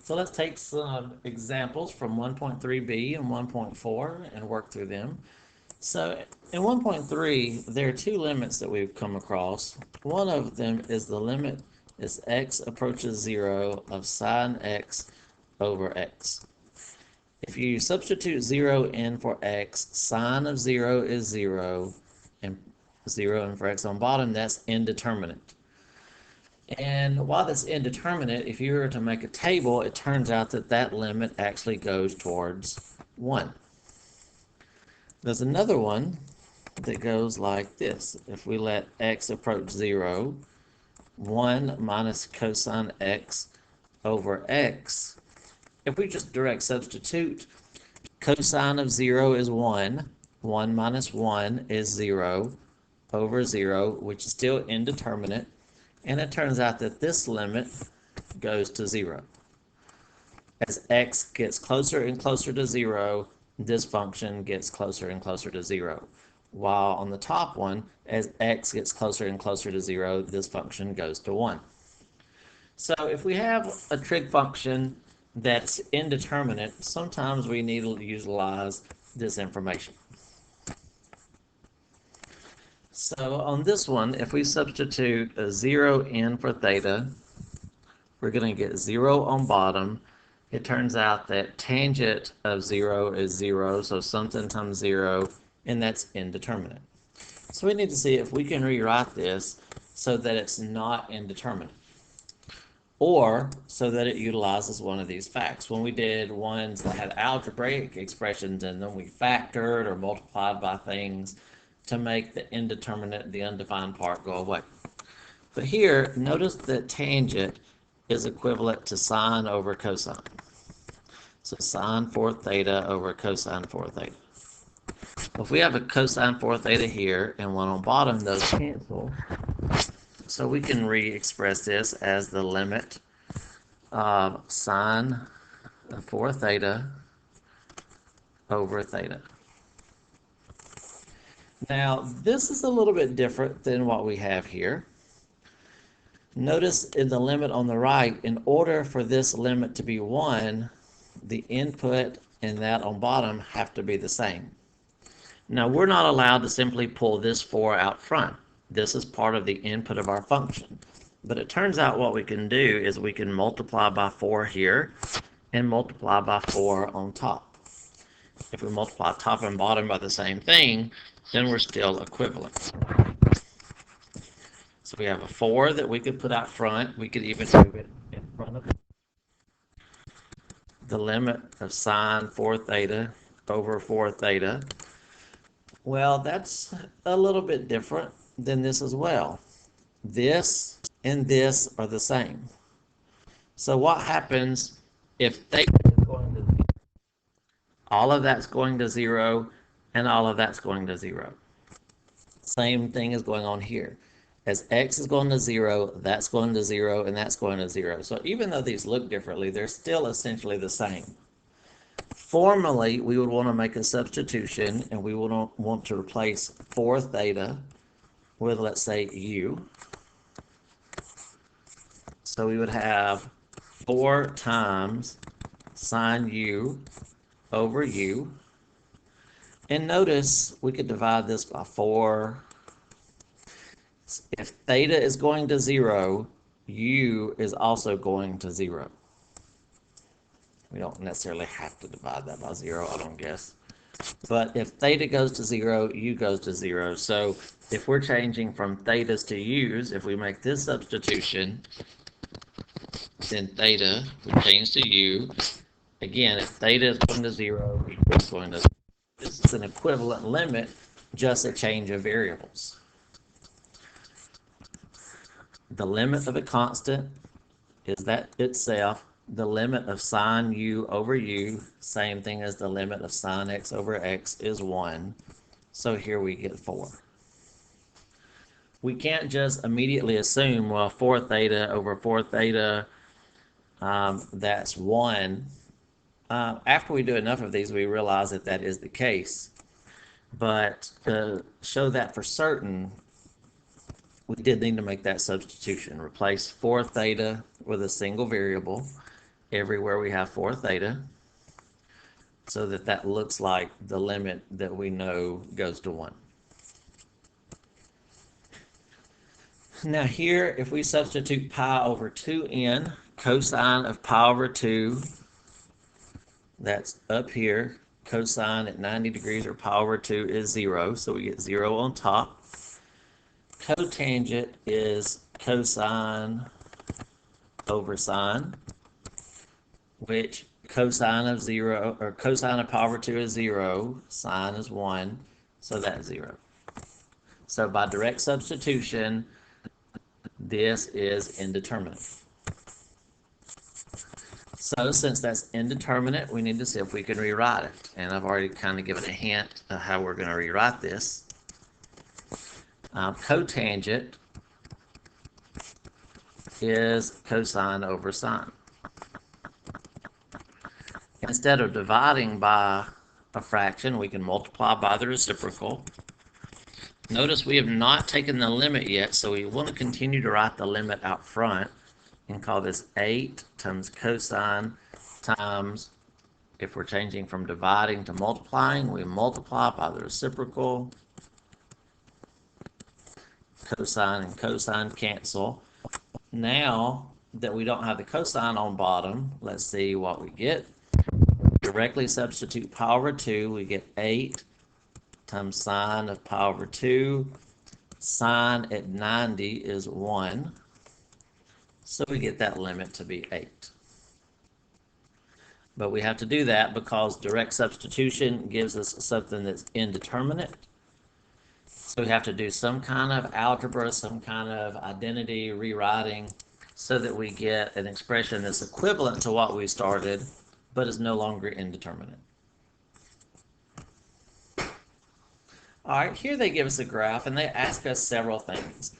So let's take some examples from 1.3b and 1.4 and work through them. So in 1.3, there are two limits that we've come across. One of them is the limit as x approaches 0 of sine x over x. If you substitute 0 in for x, sine of 0 is 0, and 0 and for x on bottom, that's indeterminate. And while that's indeterminate, if you were to make a table, it turns out that that limit actually goes towards 1. There's another one that goes like this. If we let x approach 0, 1 minus cosine x over x. If we just direct substitute, cosine of 0 is 1. 1 minus 1 is 0 over 0, which is still indeterminate. And it turns out that this limit goes to 0. As x gets closer and closer to 0, this function gets closer and closer to 0. While on the top one, as x gets closer and closer to 0, this function goes to 1. So if we have a trig function that's indeterminate, sometimes we need to utilize this information. So on this one, if we substitute a 0 in for theta, we're going to get 0 on bottom. It turns out that tangent of 0 is 0, so something times 0, and that's indeterminate. So we need to see if we can rewrite this so that it's not indeterminate, or so that it utilizes one of these facts. When we did ones that had algebraic expressions in them, we factored or multiplied by things to make the indeterminate, the undefined part go away. But here, notice that tangent is equivalent to sine over cosine. So sine 4 theta over cosine 4 theta. If we have a cosine 4 theta here and one on bottom, those cancel. So we can re-express this as the limit of sine 4 theta over theta. Now, this is a little bit different than what we have here. Notice in the limit on the right, in order for this limit to be 1, the input and that on bottom have to be the same. Now, we're not allowed to simply pull this 4 out front. This is part of the input of our function. But it turns out what we can do is we can multiply by 4 here and multiply by 4 on top. If we multiply top and bottom by the same thing, then we're still equivalent. So we have a 4 that we could put out front. We could even move it in front of the limit of sine 4 theta over 4 theta. Well, that's a little bit different than this as well. This and this are the same. So what happens if theta is going to 0? All of that's going to 0, and all of that's going to 0. Same thing is going on here. As x is going to 0, that's going to 0, and that's going to 0. So even though these look differently, they're still essentially the same. Formally, we would want to make a substitution, and we would want to replace 4 theta with, let's say, u. So we would have 4 times sine u over u. And notice we could divide this by 4. If theta is going to 0, u is also going to 0. We don't necessarily have to divide that by 0, I don't guess. But if theta goes to 0, u goes to 0. So if we're changing from thetas to u's, if we make this substitution, then theta will change to u. Again, if theta is going to 0, u is going to 0. This is an equivalent limit, just a change of variables. The limit of a constant is that itself. The limit of sine u over u, same thing as the limit of sine x over x, is 1. So here we get 4. We can't just immediately assume, well, 4 theta over 4 theta, that's 1. After we do enough of these, we realize that that is the case. But to show that for certain, we did need to make that substitution. Replace 4 theta with a single variable. everywhere we have 4 theta, so that that looks like the limit that we know goes to 1. Now here, if we substitute pi over 2n, cosine of pi over 2, that's up here, cosine at 90 degrees or pi over 2 is 0, so we get 0 on top. Cotangent is cosine over sine, which cosine of 0, or cosine of pi over 2 is 0, sine is 1, so that's 0. So by direct substitution, this is indeterminate. So since that's indeterminate, we need to see if we can rewrite it. And I've already kind of given a hint of how we're going to rewrite this. Cotangent is cosine over sine. Instead of dividing by a fraction, we can multiply by the reciprocal. Notice we have not taken the limit yet, so we want to continue to write the limit out front and call this 8 times cosine times, if we're changing from dividing to multiplying, we multiply by the reciprocal. Cosine and cosine cancel. Now that we don't have the cosine on bottom, let's see what we get. Directly substitute pi over 2, we get 8 times sine of pi over 2. Sine at 90 is 1. So we get that limit to be 8. But we have to do that because direct substitution gives us something that's indeterminate. So we have to do some kind of algebra, some kind of identity rewriting, so that we get an expression that's equivalent to what we started, but is no longer indeterminate. All right, here they give us a graph, and they ask us several things.